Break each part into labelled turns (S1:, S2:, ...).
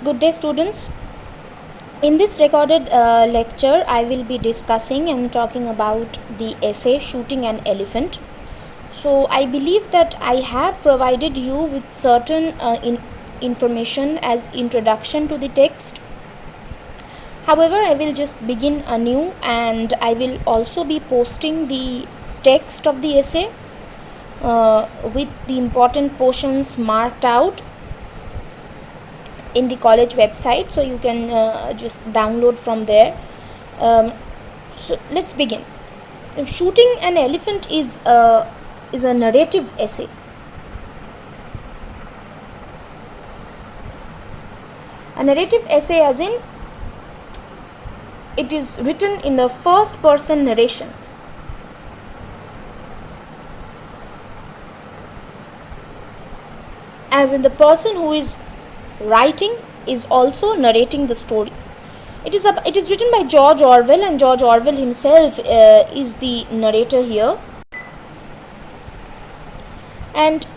S1: Good day, students. In this recorded lecture, I will be discussing and talking about the essay Shooting an Elephant. So, I believe that I have provided you with certain information as introduction to the text. However, I will just begin anew, and I will also be posting the text of the essay with the important portions marked out in the college website, so you can just download from there. So let's begin. Shooting an Elephant is a narrative essay. A narrative essay, as in it is written in the first person narration. As in, the person who is writing is also narrating the story. It is written by George Orwell, and George Orwell himself is the narrator here. And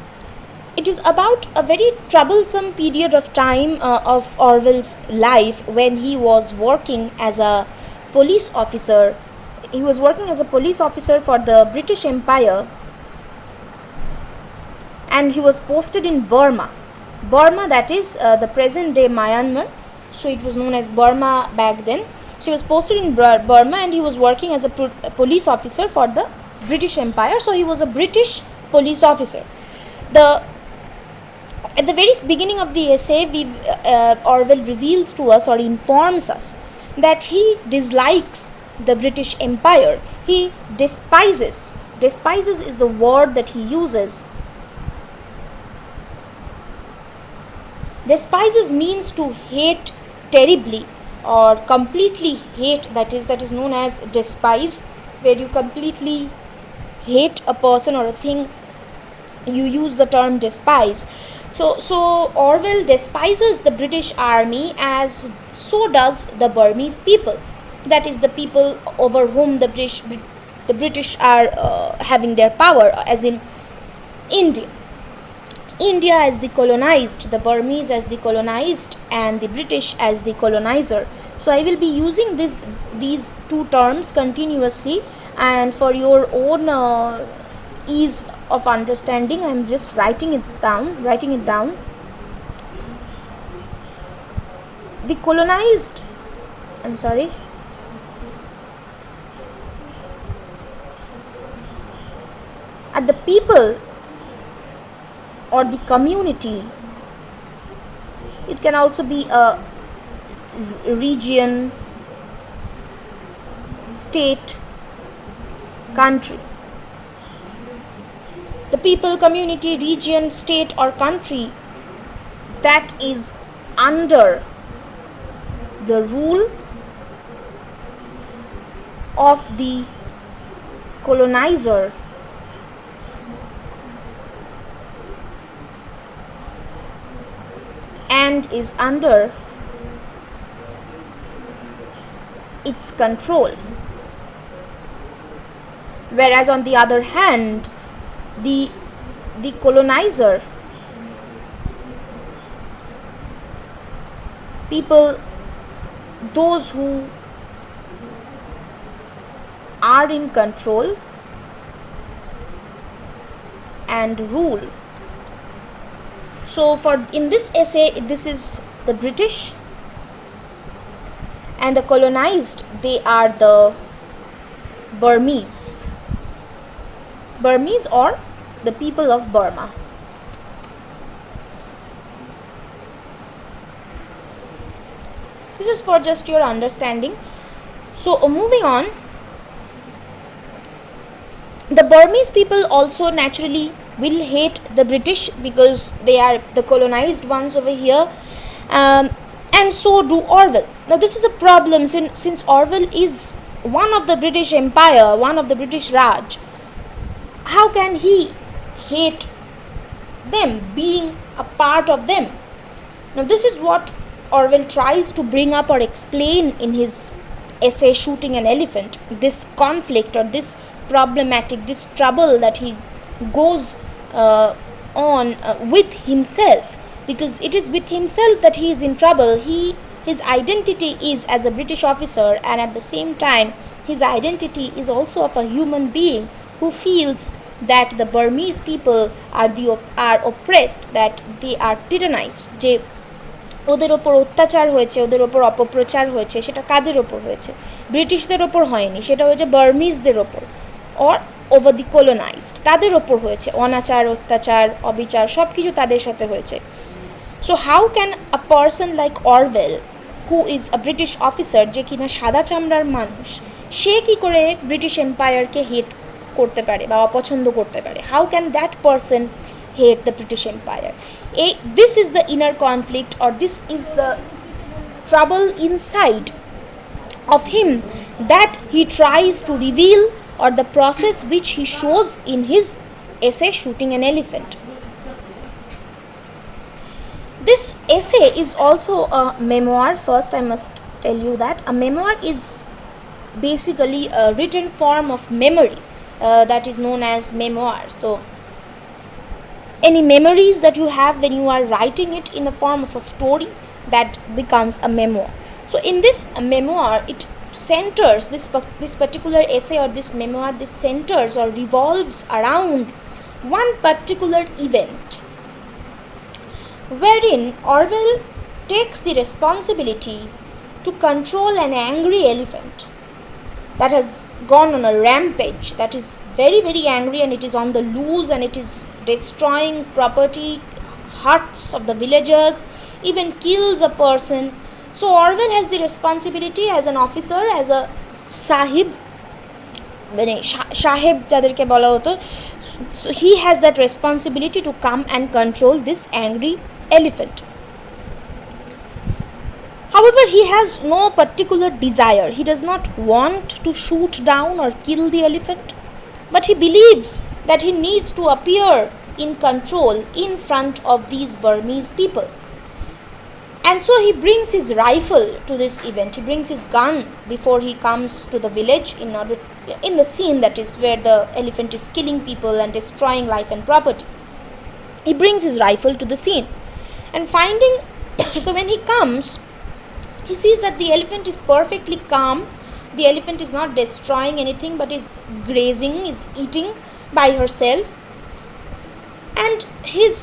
S1: it is about a very troublesome period of time of Orwell's life when he was working as a police officer. He was working as a police officer for the British Empire, and he was posted in Burma. Burma, that is the present day Myanmar. So it was known as Burma back then. So he was posted in Burma, and he was working as a police officer for the British Empire. So he was a British police officer. At the very beginning of the essay, Orwell reveals to us or informs us that he dislikes the British Empire. He despises is the word that he uses. Despises means to hate terribly or completely hate. That is known as despise, where you completely hate a person or a thing. You use the term despise. So Orwell despises the British army, as so does the Burmese people. That is the people over whom the British are having their power, as in India. India as the colonized, the Burmese as the colonized, and the British as the colonizer. So I will be using these two terms continuously, and for your own ease of understanding, I am just writing it down. The colonized, I'm sorry. At the people or the community, it can also be a region, state, country. The people, community, region, state, or country that is under the rule of the colonizer and is under its control. Whereas on the other hand, the colonizer, people, those who are in control and rule. So in this essay, this is the British, and the colonized, they are the Burmese or the people of Burma. This is for just your understanding. So moving on, the Burmese people also naturally will hate the British because they are the colonized ones over here, and so do Orwell. Now this is a problem since Orwell is one of the British Empire, one of the British Raj. How can he hate them, being a part of them? Now this is what Orwell tries to bring up or explain in his essay Shooting an Elephant. This conflict or this problematic, this trouble that he goes on with himself because it is with himself that he is in trouble. His identity is as a British officer, and at the same time his identity is also of a human being who feels that the Burmese people are oppressed, that they are tyrannized, যে ওদের ওপর অত্যাচার হয়েছে, ওদের ওপর অপপ্রচার হয়েছে, সেটা কাদের ওপর হয়েছে? ব্রিটিশদের ওপর হয়নি, সেটা হয়েছে বার্মিজদের ওপর, অর ওভার দি কলোনাইজড, তাদের ওপর হয়েছে অনাচার, অত্যাচার, অবিচার, সব কিছু তাদের সাথে হয়েছে। So how can a person like Orwell, who is a British officer, যে কিনা সাদা চামড়ার মানুষ, সে কি করে ব্রিটিশ এম্পায়ারকে হেট করতে পারে বা অপছন্দ করতে পারে? How can that person hate the British Empire? This is the inner conflict, or this is the trouble inside of him that he tries to reveal, or the process which he shows in his essay Shooting an Elephant. This essay is also a memoir. First, I must tell you that a memoir is basically a written form of memory that is known as memoirs. So any memories that you have when you are writing it in the form of a story, that becomes a memoir. So in this memoir, it centers, this particular essay or this memoir, this centers or revolves around one particular event, wherein Orwell takes the responsibility to control an angry elephant that has gone on a rampage, that is very, very angry, and it is on the loose, and it is destroying property, huts of the villagers, even kills a person. So Orwell has the responsibility as an officer, as a sahib, মানে সাহেব যাদেরকে বলা হতো, so he has that responsibility to come and control this angry elephant. However, he has no particular desire. He does not want to shoot down or kill the elephant, but he believes that he needs to appear in control in front of these Burmese people. And so he brings his rifle to this event. He brings his gun before he comes to the village, in the scene that is where the elephant is killing people and destroying life and property. He brings his rifle to the scene, and finding so when he comes, he sees that the elephant is perfectly calm. The elephant is not destroying anything, but is grazing, is eating by herself, and his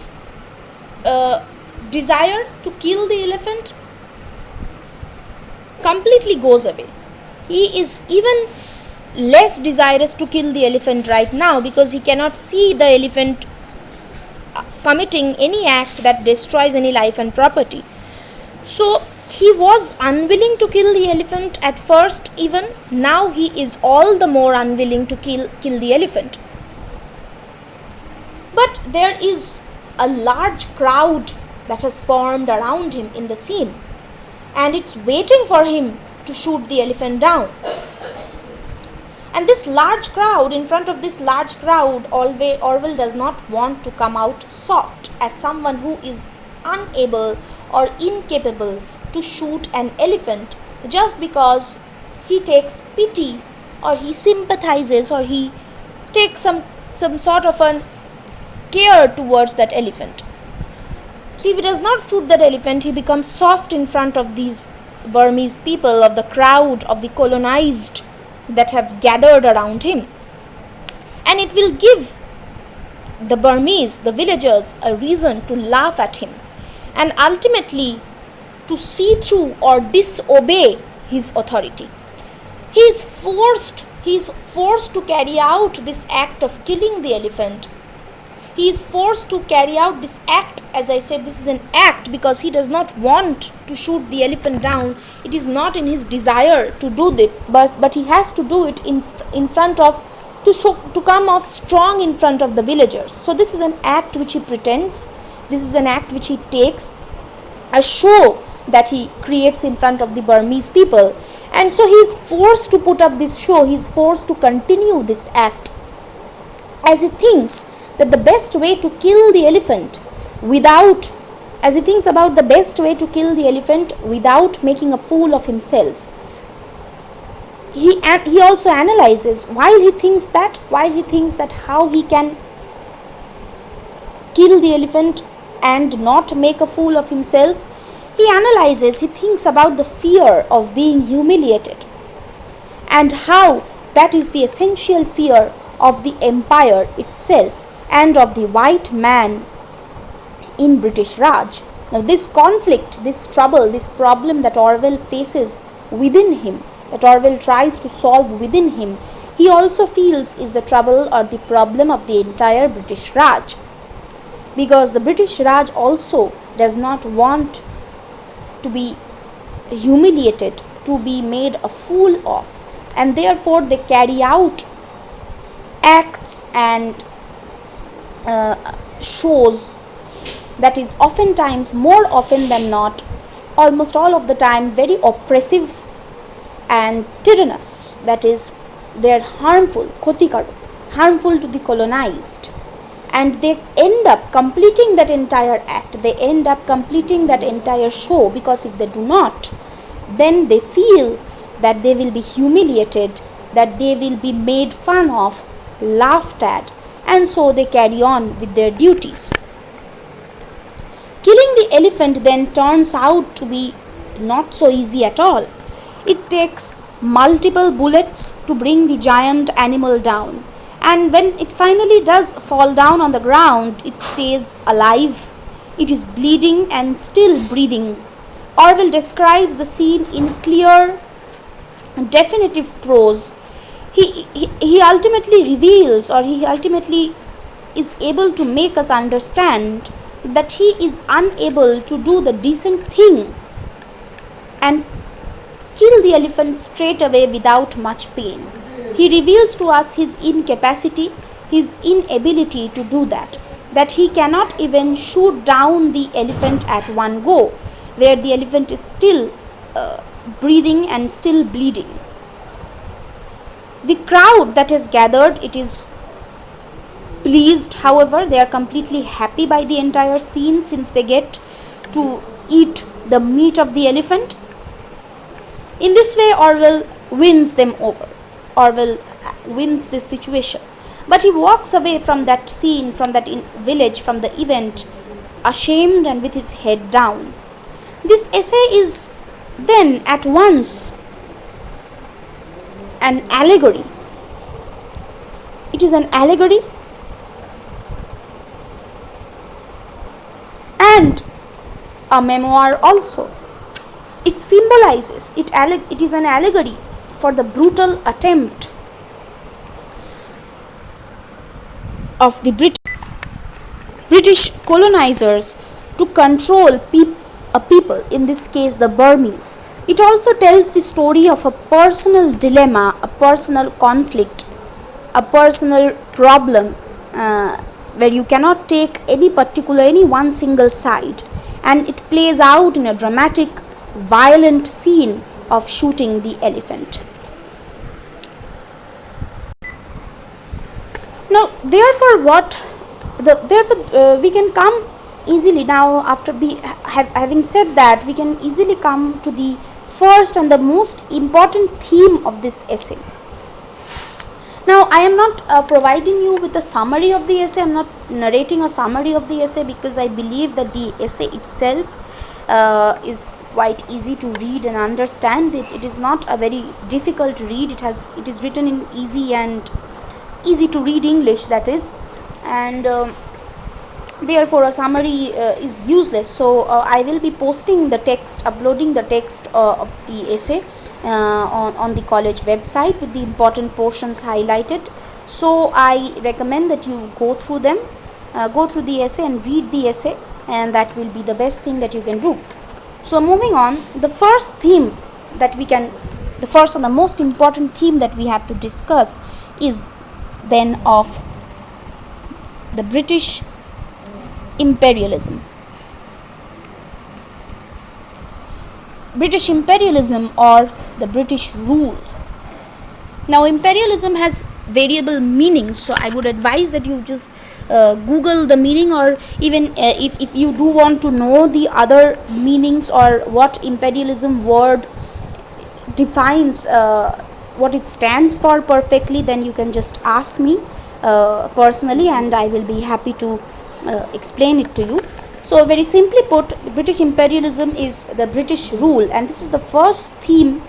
S1: desire to kill the elephant completely goes away. He is even less desirous to kill the elephant right now, because he cannot see the elephant committing any act that destroys any life and property. So he was unwilling to kill the elephant at first, even now he is all the more unwilling to kill the elephant. But there is a large crowd that has formed around him in the scene, and it's waiting for him to shoot the elephant down. And this large crowd, in front of this large crowd, Orwell does not want to come out soft as someone who is unable or incapable to shoot an elephant, just because he takes pity, or he sympathizes, or he takes some sort of an care towards that elephant. So if he does not shoot that elephant, he becomes soft in front of these Burmese people, of the crowd, of the colonized that have gathered around him. And it will give the Burmese, the villagers, a reason to laugh at him, and ultimately to see through or disobey his authority. He is forced to carry out this act of killing the elephant. He is forced to carry out this act. As I said, this is an act because he does not want to shoot the elephant down. It is not in his desire to do that, but he has to do it in front of, to come off strong in front of the villagers. So this is an act which he pretends. This is an act which he takes, a show that he creates in front of the Burmese people. And so he is forced to put up this show. He is forced to continue this act, as he thinks that the best way to kill the elephant as he thinks about the best way to kill the elephant without making a fool of himself. He also analyzes while he thinks that how he can kill the elephant and not make a fool of himself. He analyzes, he thinks about the fear of being humiliated and how that is the essential fear of the empire itself and of the white man in British Raj. Now, this conflict, this trouble, this problem that Orwell faces within him, that Orwell tries to solve within him, he also feels is the trouble or the problem of the entire British Raj. Because the British Raj also does not want to be humiliated, to be made a fool of, and therefore they carry out acts and shows that is oftentimes, more often than not, almost all of the time, very oppressive and tyrannous. That is, they are harmful, khotikarak, harmful to the colonized. And they end up completing that entire act, they end up completing that entire show, because if they do not, then they feel that they will be humiliated, that they will be made fun of, laughed at, and so they carry on with their duties. Killing the elephant then turns out to be not so easy at all. It takes multiple bullets to bring the giant animal down, and when it finally does fall down on the ground, it stays alive. It is bleeding and still breathing. Orwell describes the scene in clear, definitive prose. He ultimately reveals, or he ultimately is able to make us understand that he is unable to do the decent thing and kill the elephant straight away without much pain. He reveals to us his incapacity, his inability to do that he cannot even shoot down the elephant at one go, where the elephant is still breathing and still bleeding. The crowd that has gathered, it is pleased, however, they are completely happy by the entire scene, since they get to eat the meat of the elephant. In this way, Orwell wins them over. Orwell wins this situation. But he walks away from that scene, from that village, from the event, ashamed and with his head down. This essay is then at once an allegory. It is an allegory and a memoir also. It symbolizes, it is an allegory for the brutal attempt of the British colonizers to control a people, in this case the Burmese. It also tells the story of a personal dilemma, a personal conflict, a personal problem, where you cannot take any one single side, and it plays out in a dramatic, violent scene of shooting the elephant. Now, we can come easily now, after having said that, we can easily come to the first and the most important theme of this essay. Now, I am not providing you with a summary of the essay. I am not narrating a summary of the essay, because I believe that the essay itself is quite easy to read and understand. It is not a very difficult read. It is written in easy to read English, that is, and therefore a summary is useless. So I will be uploading the text of the essay on the college website with the important portions highlighted. So I recommend that you go through the essay and read the essay, and that will be the best thing that you can do. So moving on, the first and the most important theme that we have to discuss is then of the British imperialism. British imperialism, or the British rule. Now, imperialism has variable meanings, so I would advise that you just Google the meaning, or even if you do want to know the other meanings or what imperialism word defines, what it stands for perfectly, then you can just ask me personally, and I will be happy to explain it to you. So, very simply put, British imperialism is the British rule, and this is the first theme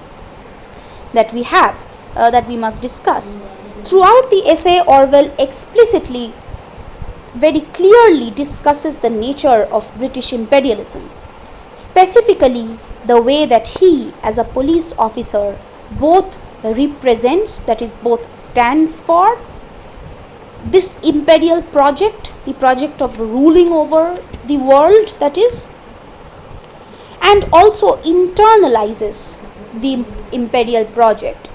S1: that we have, that we must discuss. Throughout the essay, Orwell explicitly, very clearly discusses the nature of British imperialism, specifically the way that he, as a police officer, both represents, that is, both stands for this imperial project, the project of ruling over the world, that is, and also internalizes the imperial project.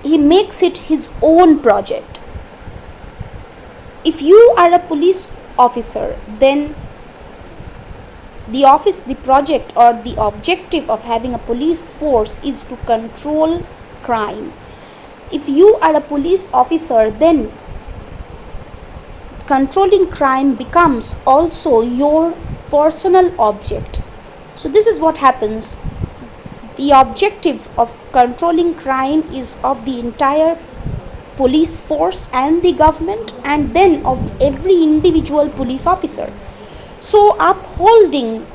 S1: He makes it his own project. If you are a police officer, then the project or the objective of having a police force is to control crime. If you are a police officer, then controlling crime becomes also your personal object. So this is what happens. The objective of controlling crime is of the entire police force and the government, and then of every individual police officer. So upholding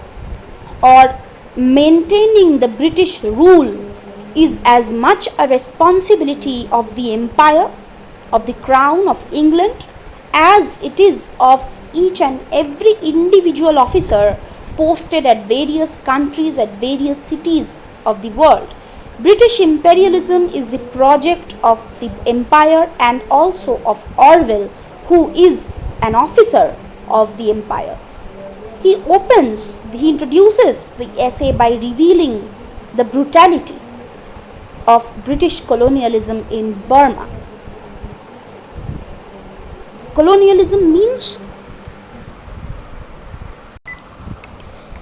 S1: or maintaining the British rule is as much a responsibility of the empire, of the crown of England, as it is of each and every individual officer posted at various countries, at various cities of the world. British imperialism is the project of the empire and also of Orwell, who is an officer of the empire. He introduces the essay by revealing the brutality of British colonialism in Burma. Colonialism means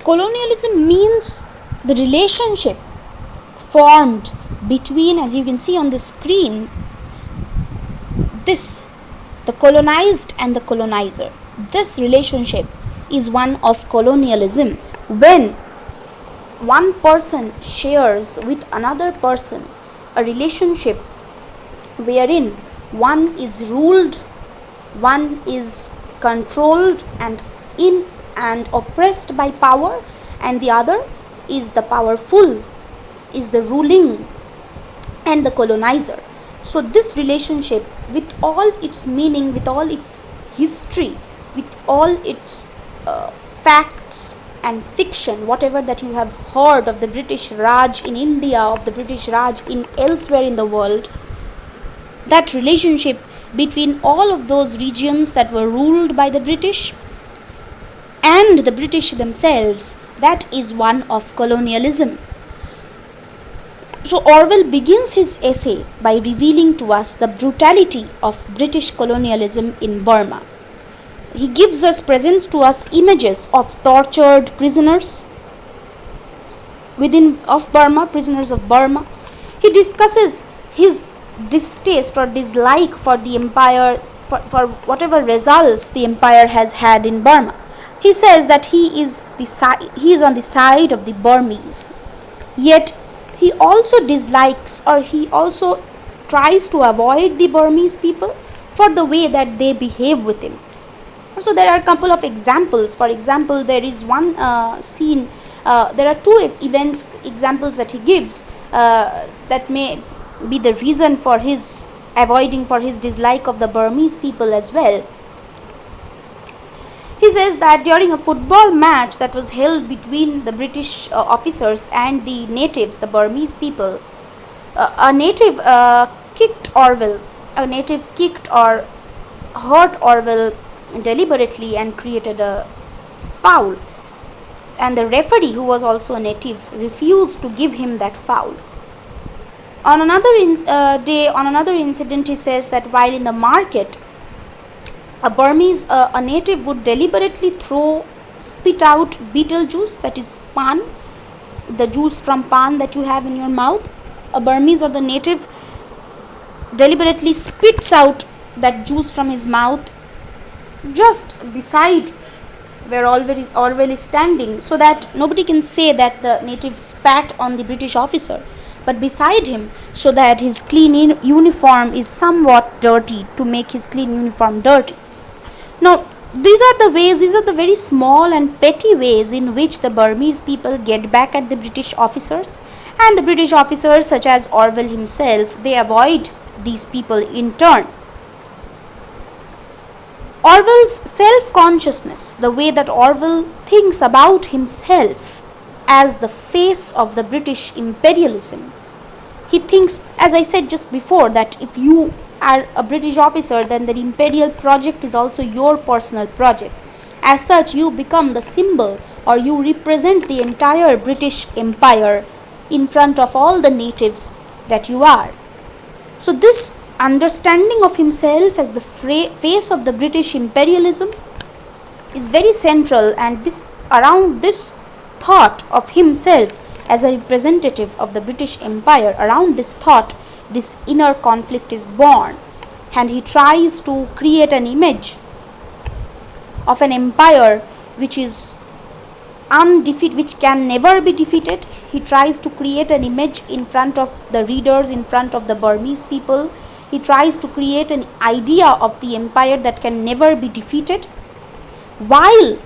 S1: colonialism means the relationship formed between, as you can see on the screen, this the colonized and the colonizer. This relationship is one of colonialism, when one person shares with another person a relationship wherein one is ruled, one is controlled and oppressed by power, and the other is the powerful, is the ruling and the colonizer. So this relationship, with all its meaning, with all its history, with all its facts and fiction, whatever that you have heard of the British Raj in India, of the British Raj in elsewhere in the world, that relationship between all of those regions that were ruled by the British and the British themselves, that is one of colonialism. So Orwell begins his essay by revealing to us the brutality of British colonialism in Burma. He presents to us images of tortured prisoners prisoners of Burma. He discusses his distaste or dislike for the empire, for whatever results the empire has had in Burma. He says that he is on the side of the Burmese. Yet he also dislikes, or he also tries to avoid the Burmese people for the way that they behave with him. So there are a couple of examples. For example, there is one scene, there are two events examples that he gives that may be the reason for his dislike of the Burmese people as well. He says that during a football match that was held between the British officers and the natives, the Burmese people, a native kicked Orwell. A native kicked or hurt Orwell deliberately and created a foul. And the referee, who was also a native, refused to give him that foul. On another incident, he says that while in the market, a native would deliberately spit out betel juice, that is pan, the juice from pan that you have in your mouth. A Burmese or the native deliberately spits out that juice from his mouth just beside where Orwell is standing, so that nobody can say that the native spat on the British officer, but beside him, so that his clean uniform is somewhat dirty, to make his clean uniform dirty. Now,
S2: These are the very small and petty ways in which the Burmese people get back at the British officers, and the British officers, such as Orwell himself, they avoid these people in turn. Orwell's self-consciousness, the way that Orwell thinks about himself as the face of the British imperialism. He thinks, as I said just before, that if you are a British officer, then the imperial project is also your personal project. As such, you become the symbol, or you represent the entire British Empire in front of all the natives that you are. So this understanding of himself as the face of the British imperialism is very central, and around this thought of himself as a representative of the British Empire, around this thought, this inner conflict is born, and he tries to create an image of an empire which is undefeated, which can never be defeated. He tries to create an image in front of the readers, in front of the Burmese people. He tries to create an idea of the empire that can never be defeated, while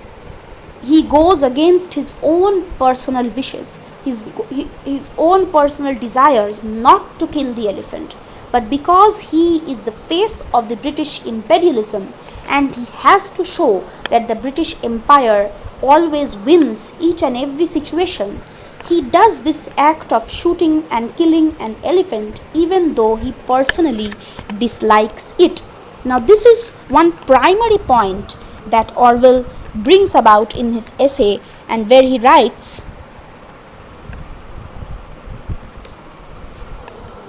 S2: he goes against his own personal wishes, his own personal desires not to kill the elephant. But because he is the face of the British imperialism, and he has to show that the British Empire always wins each and every situation, he does this act of shooting and killing an elephant even though he personally dislikes it. Now, this is one primary point that Orwell brings about in his essay, and where he writes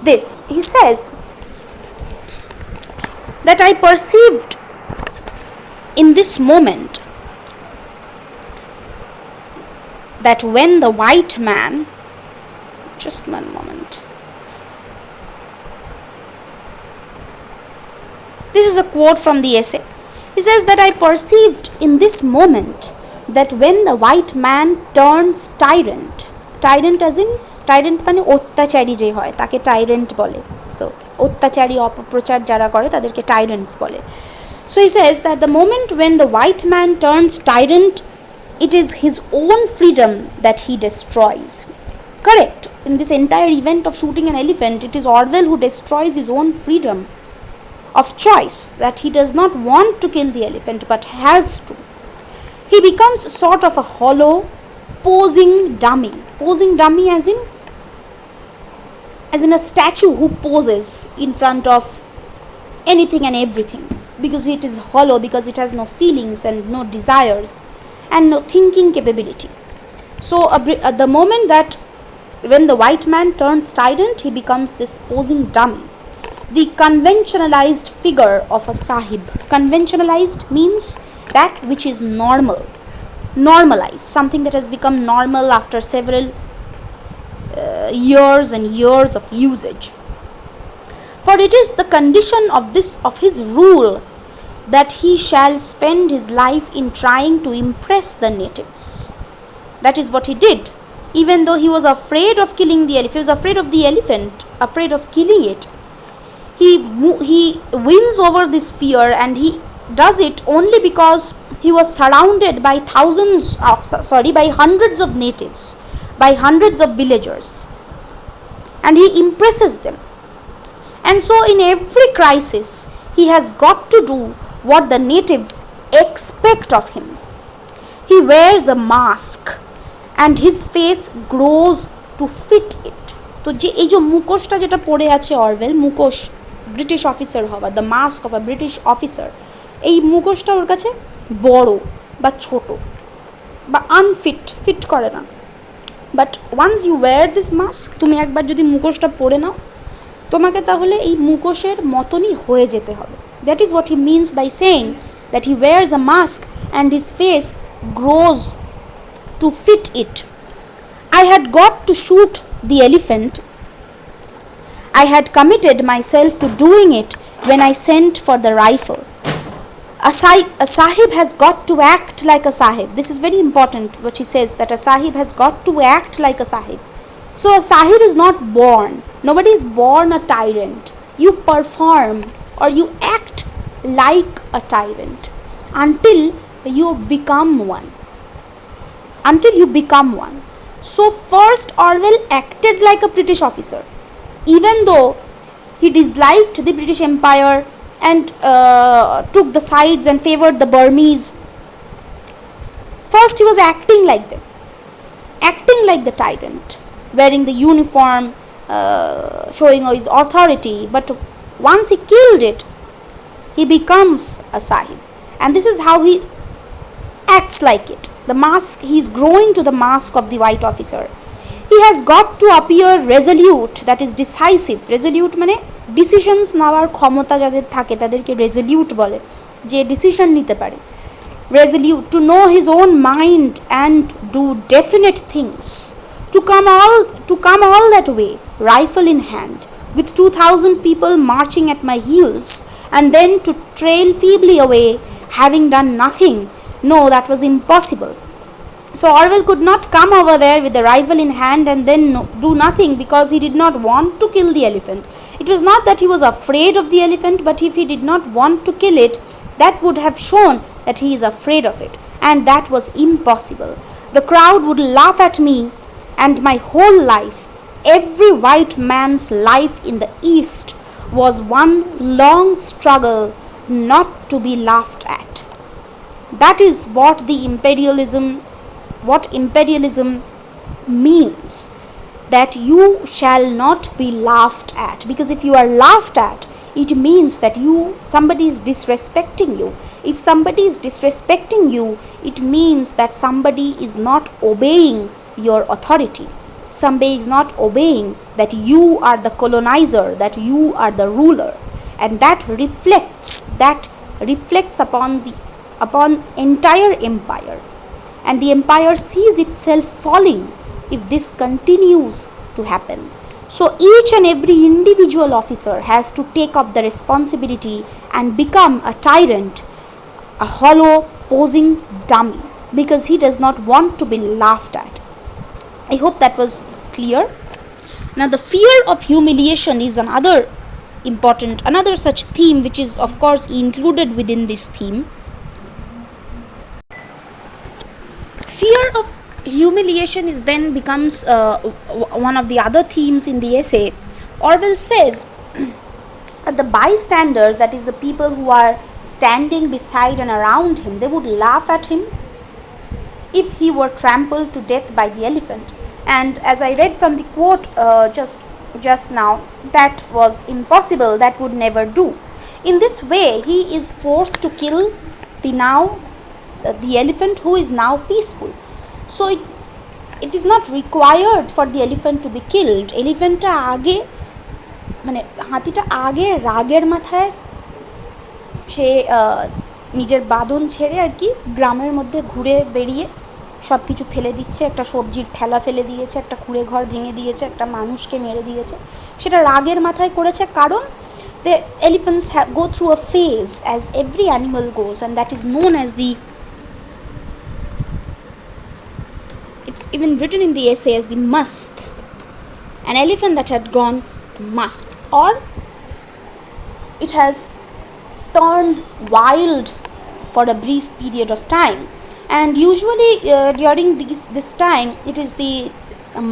S2: this. He says that I perceived in this moment that when the white man, just one moment, this is a quote from the essay. He says that I perceived in this moment that when the white man turns tyrant, tyrant as in tyrant মানে অত্যাচারী যে হয় তাকে tyrant বলে, so অত্যাচারী অপপ্রচার যারা করে তাদেরকে tyrants বলে. So he says that the moment when the white man turns tyrant, it is his own freedom that he destroys. Correct. In this entire event of shooting an elephant, it is Orwell who destroys his own freedom of choice, that he does not want to kill the elephant but has to. He becomes sort of a hollow, posing dummy. Posing dummy as in a statue who poses in front of anything and everything, because it is hollow, because it has no feelings and no desires and no thinking capability. So at the moment that when the white man turns tyrant, he becomes this posing dummy, the conventionalized figure of a sahib. Conventionalized means that which is normal, normalized, something that has become normal after several years and years of usage. For it is the condition of his rule that he shall spend his life in trying to impress the natives. That is what he did. Even though he was afraid of killing the elephant, he was afraid of the elephant, afraid of killing it, he wins over this fear, and he does it only because he was surrounded by by hundreds of natives, by hundreds of villagers, and he impresses them. And so in every crisis he has got to do what the natives expect of him. He wears a mask and his face grows to fit it. তো যে এই যে মুখোশটা যেটা পরে আছে Orwell, মুখোশ British officer হওয়া, the mask of a British officer, এই মুখোশটা ওর কাছে বড় বা ছোট বা ফিট করে না। But once you wear this mask, তুমি একবার যদি মুখোশটা পরে নাও, তোমাকে তাহলে এই মুখোশের মতনই হয়ে যেতে হবে। That is what he means by saying that he wears a mask and his face grows to fit it. I had got to shoot the elephant. I had committed myself to doing it when I sent for the rifle. A sahib has got to act like a sahib. This is very important what he says, that a sahib has got to act like a sahib. So a sahib is not born. Nobody is born a tyrant. You perform or you act like a tyrant. until you become one. Until you become one. So first Orwell acted like a British officer, even though he disliked the British Empire and took the sides and favored the Burmese. First he was acting like the tyrant, wearing the uniform, showing his authority. But once he killed it, he becomes a Sahib. And this is how he acts like it. The mask, he is growing to the mask of the white officer. He has got to appear resolute, that is decisive. Resolute মানে decisions নেওয়ার ক্ষমতা যাদের থাকে তাদেরকে Resolute বলে, যে decision নিতে পারে। Resolute, to know his own mind and do definite things, to come all that way, rifle in hand, with 2,000 people marching at my heels, and then to trail feebly away, having done nothing. No, that was impossible. So Orwell could not come over there with the rifle in hand and then do nothing, because he did not want to kill the elephant. It was not that he was afraid of the elephant, but if he did not want to kill it, that would have shown that he is afraid of it, and that was impossible. The crowd would laugh at me, and my whole life, every white man's life in the East, was one long struggle not to be laughed at. That is what imperialism means, that you shall not be laughed at, because if you are laughed at, it means that somebody is disrespecting you. If somebody is disrespecting you, it means that somebody is not obeying your authority. Somebody is not obeying that you are the colonizer, that you are the ruler, and that reflects upon entire empire, and the empire sees itself falling if this continues to happen. So each and every individual officer has to take up the responsibility and become a tyrant, a hollow posing dummy, because he does not want to be laughed at. I hope that was clear. Now the fear of humiliation is another such theme, which is of course included within this theme. Fear of humiliation is then becomes one of the other themes in the essay. Orwell says that the bystanders, that is the people who are standing beside and around him, they would laugh at him if he were trampled to death by the elephant. And as I read from the quote just now, that was impossible, that would never do. In this way he is forced to kill the elephant who is now peaceful. So it is not required for the elephant to be killed. এলিফ্যান্টটা আগে, মানে হাতিটা আগে রাগের মাথায় সে নিজের বাঁধন ছেড়ে আর কি গ্রামের মধ্যে ঘুরে বেরিয়ে সব কিছু ফেলে দিচ্ছে, একটা সবজির ঠেলা ফেলে দিয়েছে, একটা কুঁড়ে ঘর ভেঙে দিয়েছে, একটা মানুষকে মেরে দিয়েছে, সেটা রাগের মাথায় করেছে। কারণ the elephants go through a phase, as every animal goes, and that is known as it's even written in the essay as the must. An elephant that had gone must, or it has turned wild for a brief period of time. And usually during this time it is the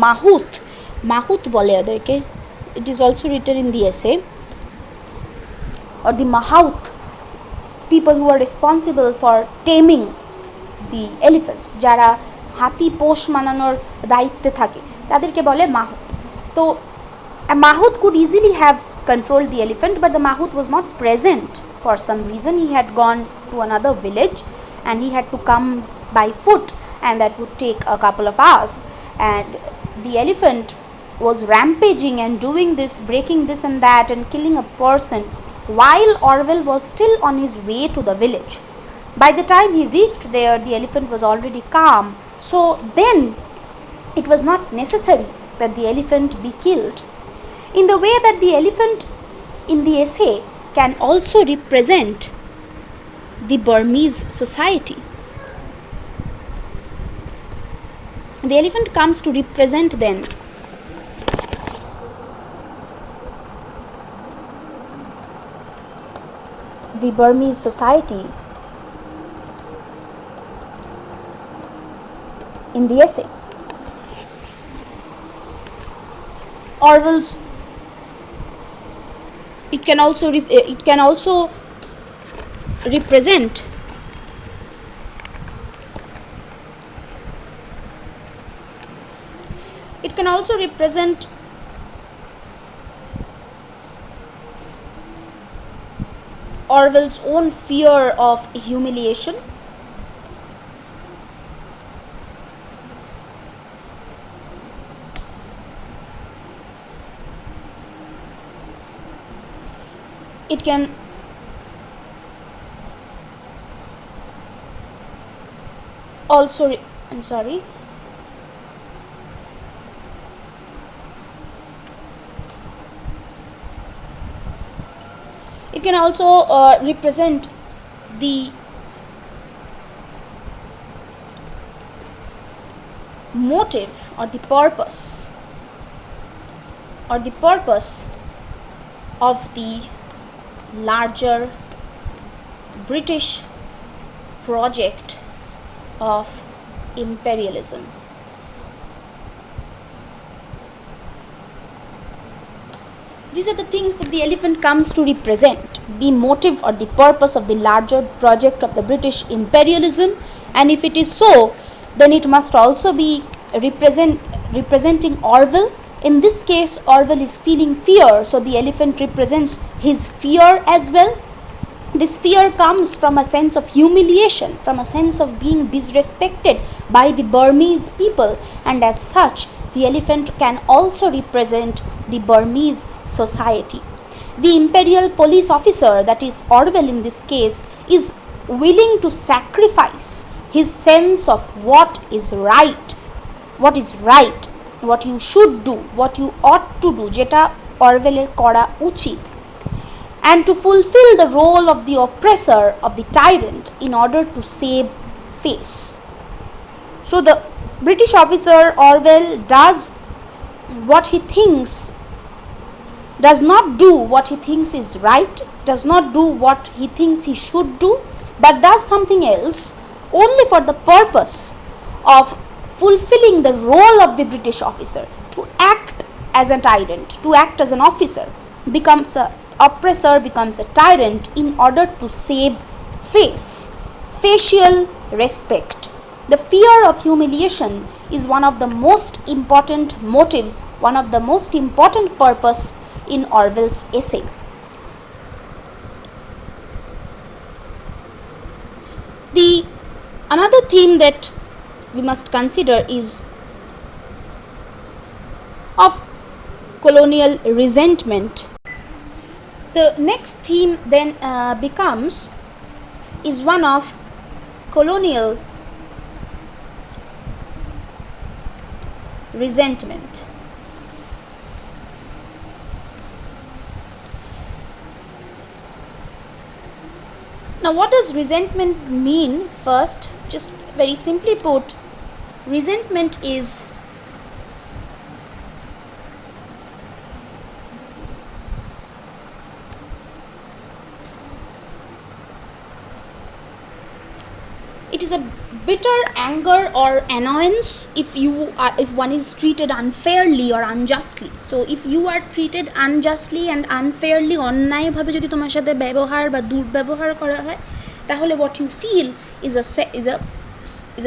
S2: mahut bole oderke, it is also written in the essay, or the mahout, people who are responsible for taming the elephants, যারা হাতি পোষ মানানোর দায়িত্বে থাকে তাদেরকে বলে মাহুত। তো a mahout could easily have controlled the elephant, but the mahout was not present for some reason. He had gone to another village and he had to come by foot, and that would take a couple of hours, and the elephant was rampaging and doing this, breaking this and that, and killing a person while Orwell was still on his way to the village. By the time he reached there, the elephant was already calm, so then it was not necessary that the elephant be killed. In the way that the elephant in the essay can also represent the Burmese society. The elephant comes to represent then the Burmese society, in the essay. Orwell's it can also represent it can also represent Orwell's own fear of humiliation. It can also I'm sorry. It can also represent the motive or the purpose of the larger British project of imperialism. These are the things that the elephant comes to represent, the motive or the purpose of the larger project of the British imperialism. And if it is so, then it must also be representing Orwell. In this case, Orwell is feeling fear, so the elephant represents his fear as well. This fear comes from a sense of humiliation, from a sense of being disrespected by the Burmese people, and as such, the elephant can also represent the Burmese society. The imperial police officer, that is Orwell in this case, is willing to sacrifice his sense of what is right, what you should do, what you ought to do, যেটা অরওয়েলের করা উচিত, and to fulfill the role of the oppressor, of the tyrant, in order to save face. So the British officer Orwell does not do what he thinks is right, does not do what he thinks he should do, but does something else only for the purpose of fulfilling the role of the British officer, to act as a tyrant, to act as an officer, becomes a oppressor, becomes a tyrant in order to save face, facial respect. The fear of humiliation is one of the most important motives, one of the most important purpose in Orwell's essay. Another theme that we must consider is of colonial resentment. The next theme then is one of colonial resentment. Now, what does resentment mean? First, just very simply put, resentment is a bitter anger or annoyance if one is treated unfairly or unjustly. So if you are treated unjustly and unfairly, অন্যায় ভাবে যদি তোমার সাথে ব্যবহার বা দুর্ব্যবহার করা হয়, তাহলে what you feel is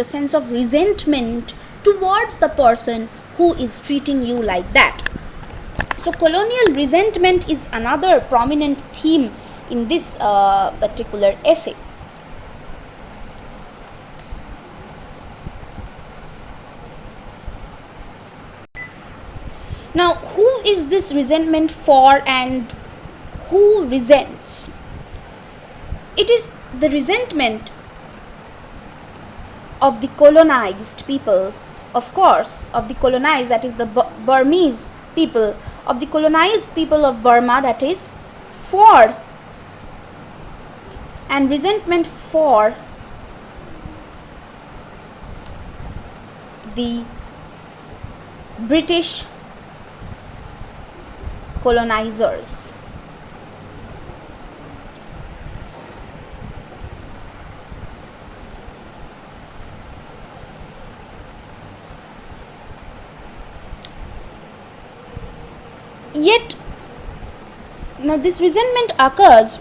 S2: a sense of resentment towards the person who is treating you like that. So colonial resentment is another prominent theme in this particular essay. Now, who is this resentment for and who resents? It is the resentment of the colonized people, of course, of the colonized, that is the Burmese people, of the colonized people of Burma, that is, for, and resentment for the British colonizers.
S1: Yet, now this resentment occurs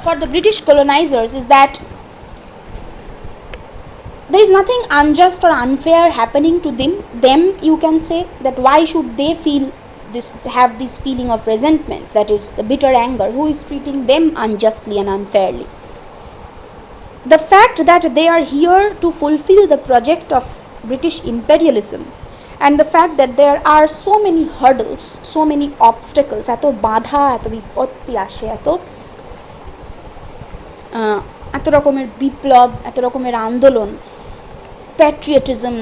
S1: for the British colonizers is that there is nothing unjust or unfair happening to them, you can say, that why should they feel this, have this feeling of resentment, that is the bitter anger, who is treating them unjustly and unfairly. The fact that they are here to fulfill the project of British imperialism, and the fact that there are so many hurdles, so many obstacles, এত বাধা, এত বিপত্তি আসে, এত রকমের বিপ্লব, এত রকমের আন্দোলন, patriotism,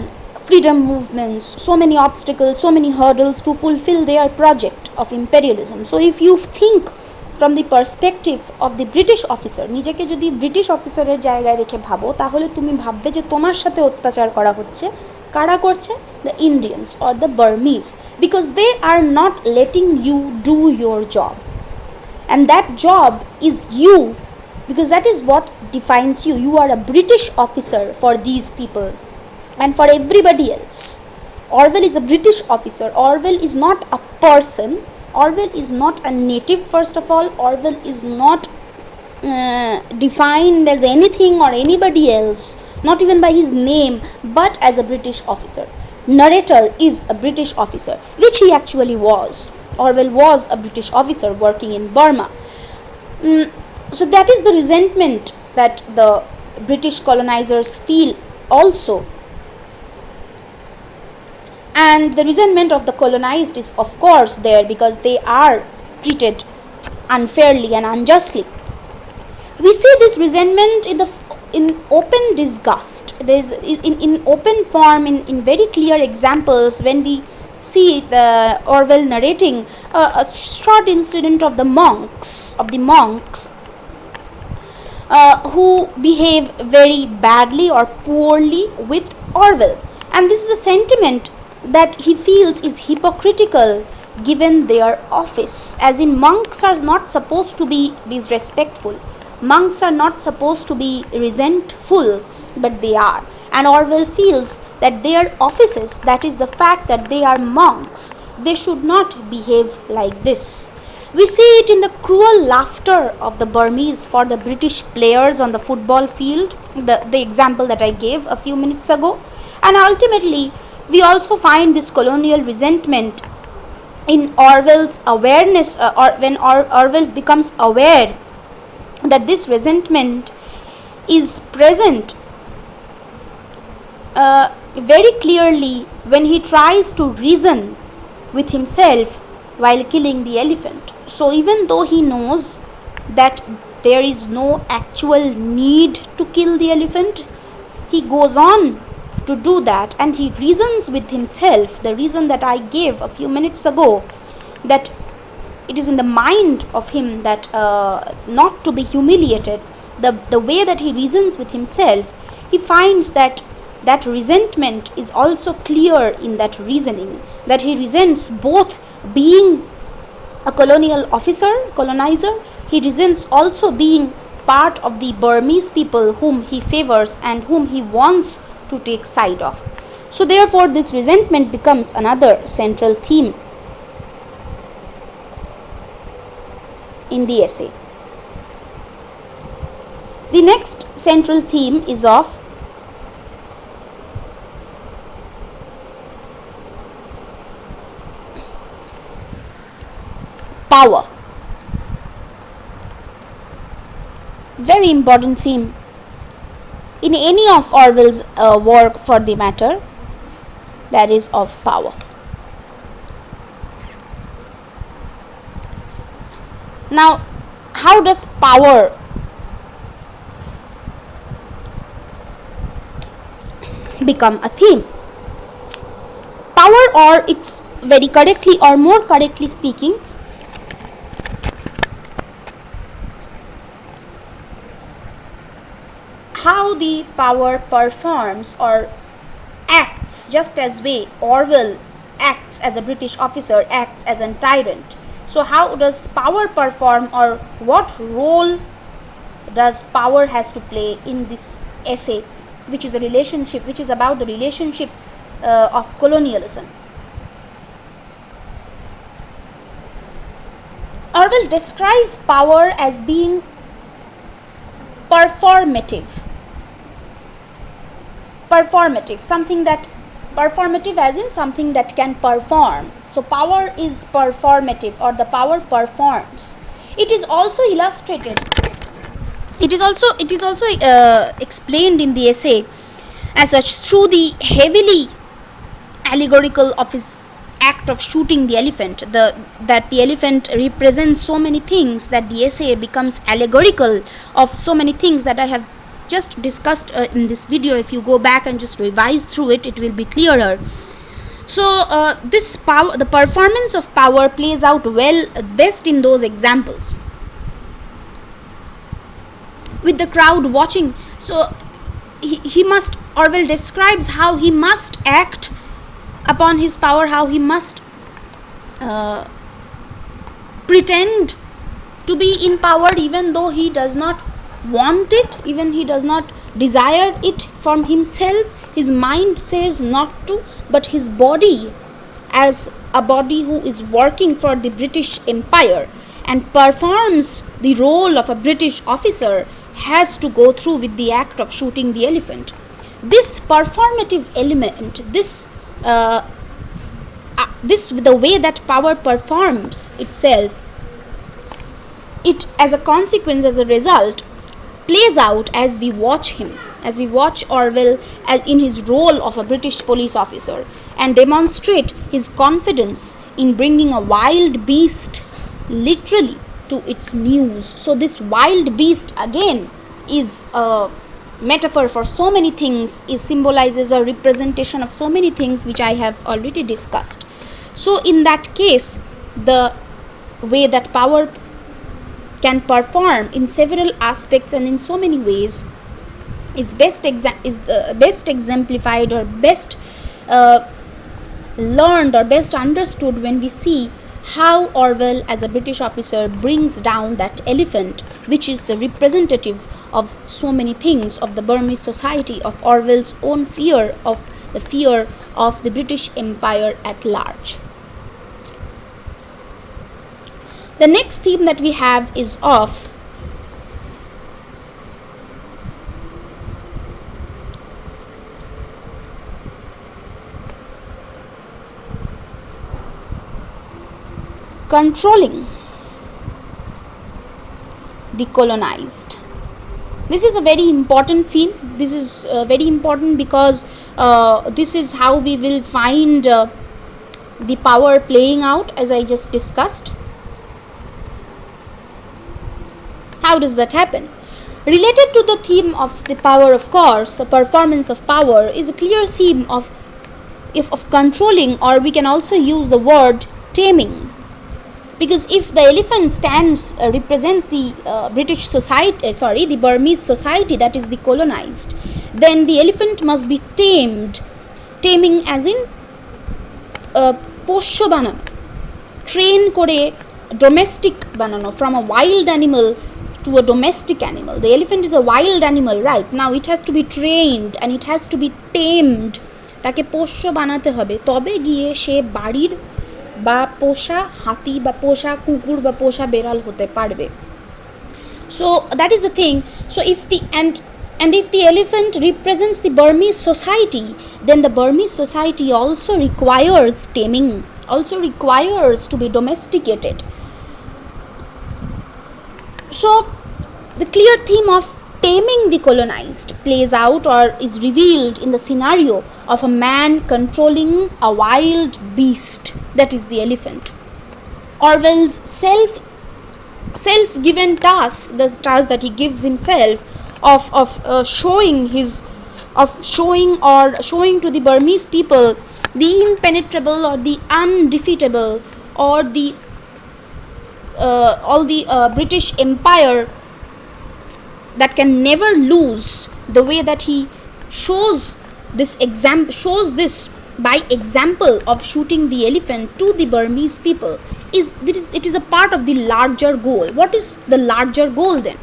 S1: freedom movements, so many obstacles, so many hurdles to fulfill their project of imperialism. So if you think from the perspective of the British officer, নিজেকে যদি ব্রিটিশ অফিসারের জায়গায় রেখে ভাবো, তাহলে তুমি ভাববে যে তোমার সাথে অত্যাচার করা হচ্ছে। কারা করছে? The Indians or the Burmese, because they are not letting you do your job, and that job is you, because that is what defines you. You are a British officer for these people and for everybody else. Orwell is a British officer. Orwell is not a person. Orwell is not a native, first of all. Orwell is not defined as anything or anybody else, not even by his name, but as a British officer. Narrator is a British officer, which he actually was. Orwell was a British officer working in Burma. So that is the resentment that the British colonizers feel also. And the resentment of the colonized is of course there because they are treated unfairly and unjustly. We see this resentment in open disgust. There is in open form, in very clear examples, when we see the Orwell narrating a short incident of the monks who behave very badly or poorly with Orwell, and this is a sentiment that he feels is hypocritical given their office. As in, monks are not supposed to be disrespectful, monks are not supposed to be resentful, but they are. And Orwell feels that their offices, that is the fact that they are monks, they should not behave like this. We see it in the cruel laughter of the Burmese for the British players on the football field, the example that I gave a few minutes ago. And ultimately, we also find this colonial resentment in Orwell's awareness, or when Orwell becomes aware that this resentment is present very clearly when he tries to reason with himself while killing the elephant. So even though he knows that there is no actual need to kill the elephant, he goes on to do that, and he reasons with himself, the reason that I gave a few minutes ago, that it is in the mind of him that not to be humiliated. The way that he reasons with himself, he finds that that resentment is also clear in that reasoning, that he resents both being a colonial officer, colonizer. He resents also being part of the Burmese people whom he favors and whom he wants to take side of. So therefore this resentment becomes another central theme in the essay. The next central theme is of power. Very important theme in any of Orwell's work, for the matter, that is of power. Now, how does power become a theme? Power, or it's very correctly, or more correctly speaking, how the power performs or acts, just as way Orwell acts as a British officer, acts as a tyrant. So how does power perform, or what role does power has to play in this essay, which is a relationship, which is about the relationship of colonialism? Orwell describes power as being performative, something that performative as in something that can perform. So power is performative, or the power performs. It is also illustrated, it is also explained in the essay as such through the heavily allegorical of his act of shooting the elephant. That the elephant represents so many things that the essay becomes allegorical of so many things that I have just discussed in this video. If you go back and just revise through it, it will be clearer. So this power, the performance of power, plays out well best in those examples, with the crowd watching. So he must, Orwell describes how he must act upon his power, how he must uh, pretend to be in power even though he does not want it, even he does not desire it from himself. His mind says not to, but his body, as a body who is working for the British Empire and performs the role of a British officer, has to go through with the act of shooting the elephant. This performative element, this the way that power performs itself, it as a consequence, as a result, plays out as we watch him, as we watch Orwell as in his role of a British police officer, and demonstrate his confidence in bringing a wild beast literally to its mews. So this wild beast again is a metaphor for so many things, is symbolizes a representation of so many things which I have already discussed. So in that case, the way that power can perform in several aspects and in so many ways is best exemplified, or best uh, learned, or best understood when we see how Orwell as a British officer brings down that elephant, which is the representative of so many things of the Burmese society, of Orwell's own fear of the British Empire at large. The next theme that we have is of controlling the colonized. This is a very important theme. This is very important because this is how we will find the power playing out, as I just discussed. How does that happen? Related to the theme of the power, of course, the performance of power is a clear theme of controlling, or we can also use the word taming. Because if the elephant represents the British society, the Burmese society, that is the colonized, then the elephant must be tamed. Taming as in পোষ্য বানানো, train করে domestic বানানো, from a wild animal to a domestic animal. The elephant is a wild animal, right? Now it has to be trained and it has to be tamed. তাকে পোষ্য বানাতে হবে, তবে গিয়ে সে বাড়ির বা পোষা হাতি বা পোষা কুকুর বা পোষা বেড়াল হতে পারবে. So that is the thing. So if the elephant represents the Burmese society, then the Burmese society also requires taming, also requires to be domesticated. So the clear theme of taming the colonized plays out, or is revealed in the scenario of a man controlling a wild beast, that is the elephant. Orwell's self-given task, the task that he gives himself of showing to the Burmese people the impenetrable, or the undefeatable, or the all the British Empire that can never lose, the way that he shows this by example of shooting the elephant to the Burmese people, it is a part of the larger goal. What is the larger goal then?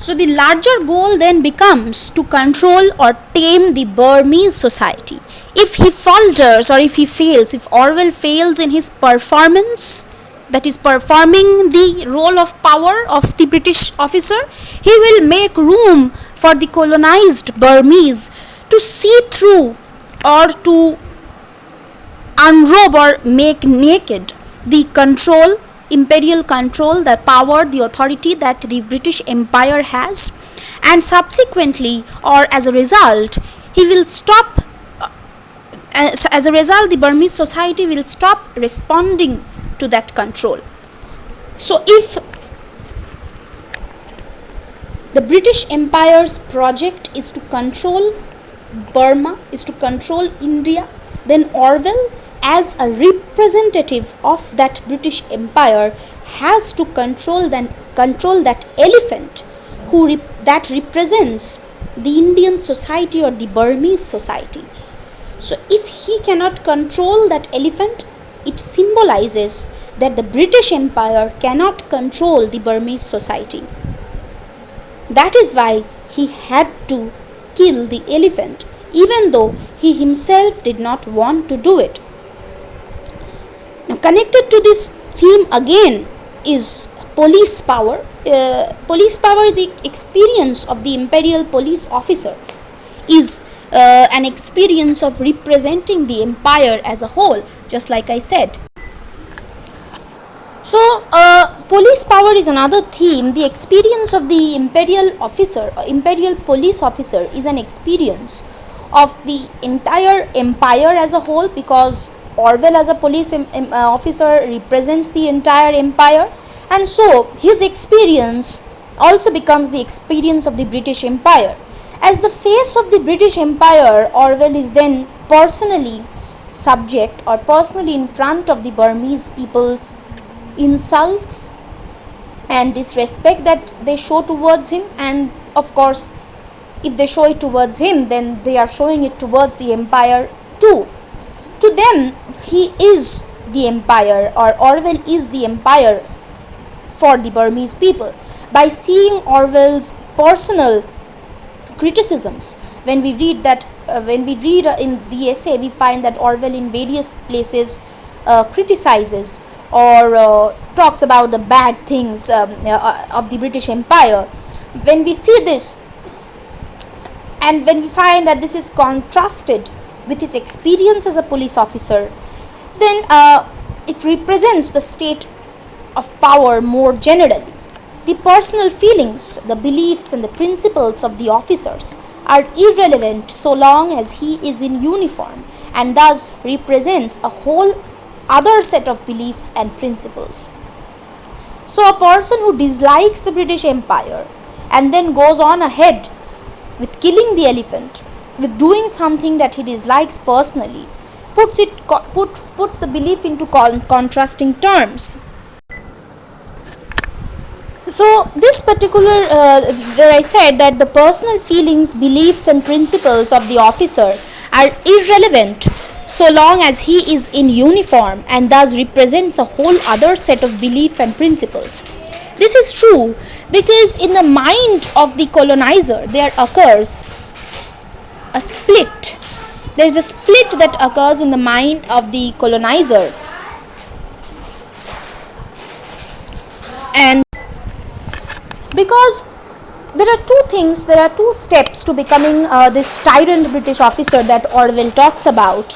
S2: So the larger goal then becomes to control or tame the Burmese society. If he falters or if he fails, if Orwell fails in his performance, that is performing the role of power of the British officer, he will make room for the colonized Burmese to see through or to unrobe or make naked the control, imperial control, the power, the authority that the British Empire has, and subsequently or as a result, he will stop. As a result, the Burmese society will stop responding to that control. So, if the British Empire's project is to control Burma, is to control India, then Orwell, as a representative of that British Empire, has to control that elephant that represents the Indian society or the Burmese society. So if he cannot control that elephant, it symbolizes that the British Empire cannot control the Burmese society. That is why he had to kill the elephant, even though he himself did not want to do it. Now, connected to this theme again is police power. Police power, the experience of the imperial police officer, is an experience of representing the empire as a whole, just like I said. So, police power is another theme. The experience of the imperial police officer, is an experience of the entire empire as a whole, because Orwell as a police officer represents the entire empire, and so his experience also becomes the experience of the British Empire. As the face of the British Empire, Orwell is then personally subject or personally in front of the Burmese people's insults and disrespect that they show towards him, and of course if they show it towards him, then they are showing it towards the empire too. To them, he is the empire, or Orwell is the empire for the Burmese people. By seeing Orwell's personal criticisms, when we read in the essay, we find that Orwell in various places criticizes or talks about the bad things of the British Empire. When we see this, and when we find that this is contrasted with his experience as a police officer, then it represents the state of power more generally. The personal feelings, the beliefs and the principles of the officers are irrelevant so long as he is in uniform, and thus represents a whole other set of beliefs and principles. So a person who dislikes the British Empire and then goes on ahead with killing the elephant, with doing something that he dislikes personally, puts the belief into contrasting terms. So this particular, where I said that the personal feelings, beliefs and principles of the officer are irrelevant so long as he is in uniform, and thus represents a whole other set of belief and principles. This is true because in the mind of the colonizer there occurs a split. There is a split that occurs in the mind of the colonizer, and because there are two steps to becoming this tyrant British officer that Orwell talks about.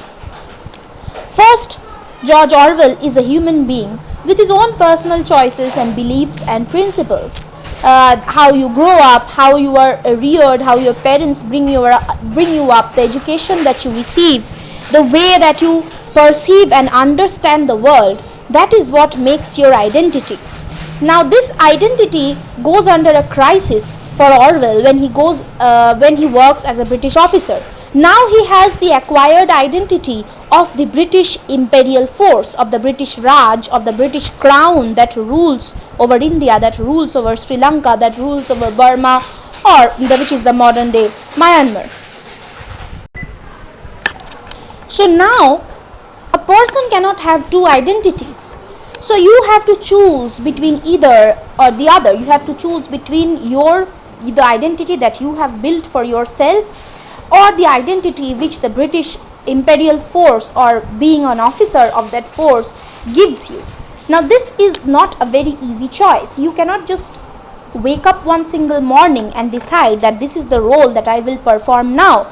S2: First, George Orwell is a human being with his own personal choices and beliefs and principles. How you grow up, how you are reared, how your parents bring you up, the education that you receive, the way that you perceive and understand the world, that is what makes your identity. Now this identity goes under a crisis for Orwell when he works as a British officer. Now he has the acquired identity of the British imperial force, of the British Raj, of the British crown that rules over India, that rules over Sri Lanka, that rules over Burma, which is the modern day Myanmar. So now a person cannot have two identities. So you have to choose between either or the other. You have to choose between your
S1: the identity that you have built for yourself, or the identity which the British imperial force or being an officer of that force gives you. Now this is not a very easy choice. You cannot just wake up one single morning and decide that this is the role that I will perform now.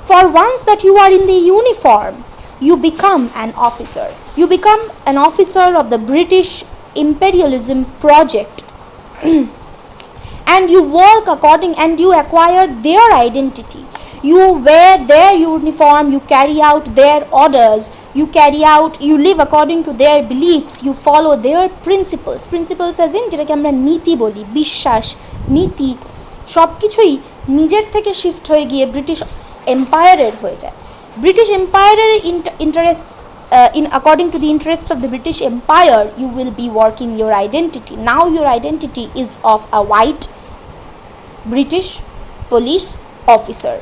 S1: For once that you are in the uniform, you become an officer. You become an officer of the British imperialism project. And you work according, and you acquire their identity. You wear their uniform, you carry out their orders, you live according to their beliefs, you follow their principles as in যেটাকে আমরা নীতি বলি, বিশ্বাস, নীতি সব কিছুই নিজের থেকে শিফট হয়ে গিয়ে ব্রিটিশ এম্পায়ারের হয়ে যায়। ব্রিটিশ এম্পায়ারের interests, in according to the interests of the British Empire, you will be working your identity. Now your identity is of a white British police officer,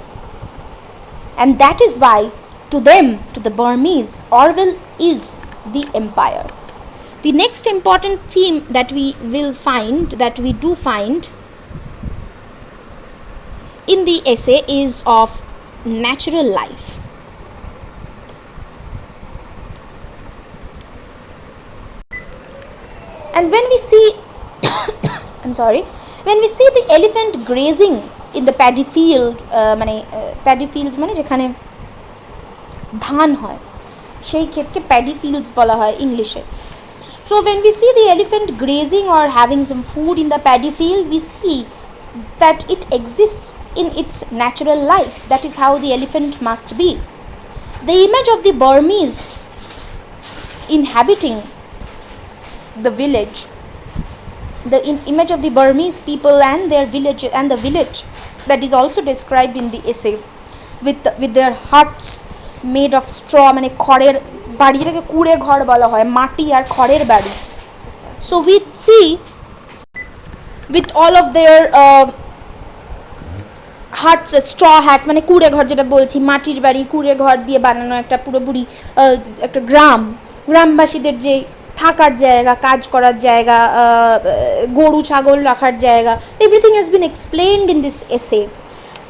S1: and that is why to them, to the Burmese, Orwell is the empire. The next important theme that we do find in the essay is of natural life. And when we see when we see the elephant grazing in the paddy field, paddy fields মানে যেখানে ধান হয় সেই ক্ষেতকে paddy fields বলা হয় ইংলিশে. So when we see the elephant grazing or having some food in the paddy field, we see that it exists in its natural life. That is how the elephant must be. The image of the Burmese inhabiting the village, the image of the Burmese people and their village, and the village that is also described in the essay, with their huts made of straw, মানে খড়ের বাড়ি, যেটাকে কুড়ে ঘর বলা হয়, মাটি আর খড়ের বাড়ি. So we see with all of their huts, straw huts, মানে কুড়ে ঘর যেটা বলছি, মাটির বাড়ি কুড়ে ঘর দিয়ে বানানো একটা পুরোপুরি একটা গ্রামবাসীদের যে থাকার জায়গা, কাজ করার জায়গা, গরু ছাগল রাখার জায়গা, everything has been explained in this essay.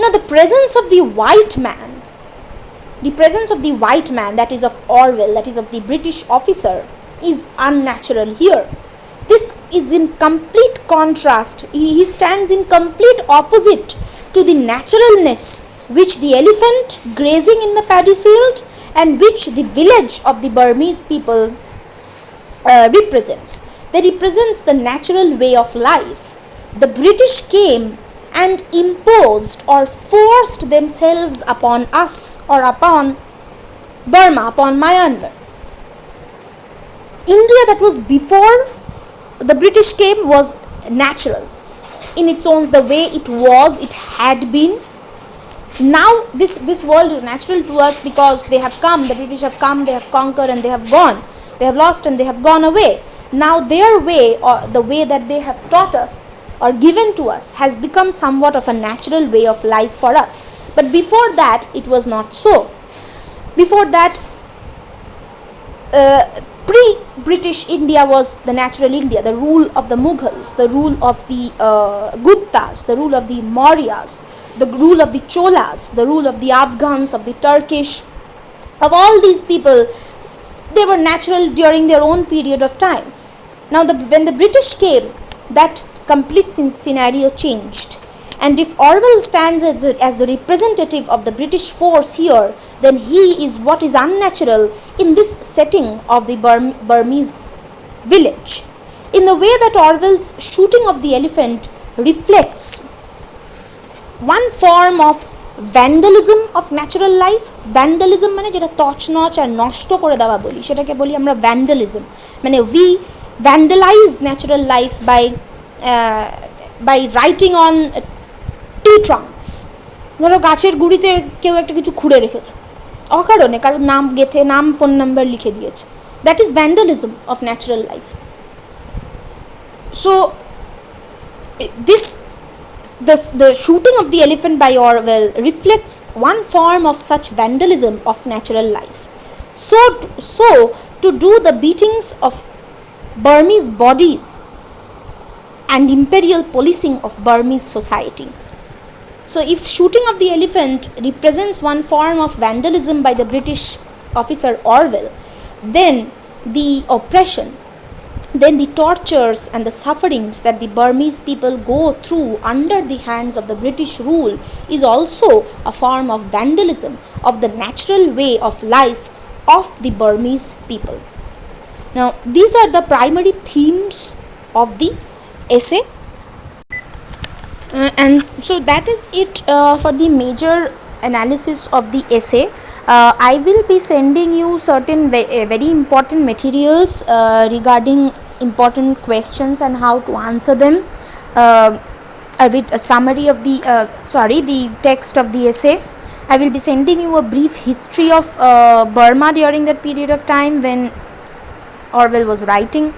S1: Now the presence of the white man, that is of Orwell, that is of the British officer, is unnatural here. This is in complete contrast. He stands in complete opposite to the naturalness which the elephant grazing in the paddy field and which the village of the Burmese people represents. They represents the natural way of life. The British came and imposed or forced themselves upon us, or upon Burma, upon Myanmar. India that was before the British came was natural in its own, the way it had been. Now this world is natural to us because they have come, the British have come, they have conquered and they have gone, they have lost and they have gone away. Now their way, or the way that they have taught us or given to us, has become somewhat of a natural way of life for us. But before that it was not so. Before that, pre-British India was the natural India, the rule of the Mughals, the rule of the Guptas, the rule of the Mauryas, the rule of the Cholas, the rule of the Afghans, of the Turkish, of all these people. They were natural during their own period of time. Now when the British came, that complete scenario changed. And if Orwell stands as the representative of the British force here, then he is what is unnatural in this setting of the Burmese village. In the way that Orwell's shooting of the elephant reflects one form of vandalism of natural life. Vandalism মানে যেটা তছনছ আর নষ্ট করে দেওয়া বলি, সেটাকে বলি আমরা vandalism. মানে we vandalize natural life by writing on tree trunks. ধরো গাছের গুড়িতে কেউ একটা কিছু খুঁড়ে রেখেছে অকারণে, কারোর নাম গেথে, নাম ফোন নাম্বার লিখে দিয়েছে. That is vandalism of natural life. So the shooting of the elephant by Orwell reflects one form of such vandalism of natural life. So to do the beatings of Burmese bodies and imperial policing of Burmese society. So if shooting of the elephant represents one form of vandalism by the British officer Orwell, then the oppression, then the tortures and the sufferings that the Burmese people go through under the hands of the British rule is also a form of vandalism of the natural way of life of the Burmese people. Now, these are the primary themes of the essay, and so that is it for the major analysis of the essay. I will be sending you certain very important materials regarding important questions and how to answer them. uh, a summary of the the text of the essay. I will be sending you a brief history of Burma during that period of time when Orwell was writing,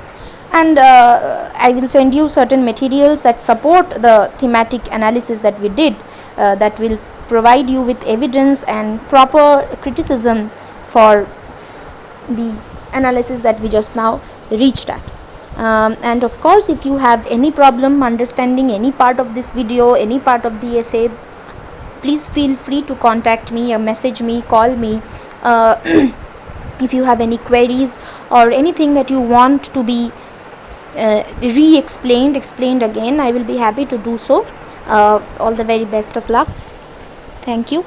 S1: and I will send you certain materials that support the thematic analysis that we did, that will provide you with evidence and proper criticism for the analysis that we just now reached at. And of course, if you have any problem understanding any part of this video, any part of the essay, please feel free to contact me or message me, call me. uh, if you have any queries or anything that you want to be explained again, I will be happy to do so. All the very best of luck. Thank you.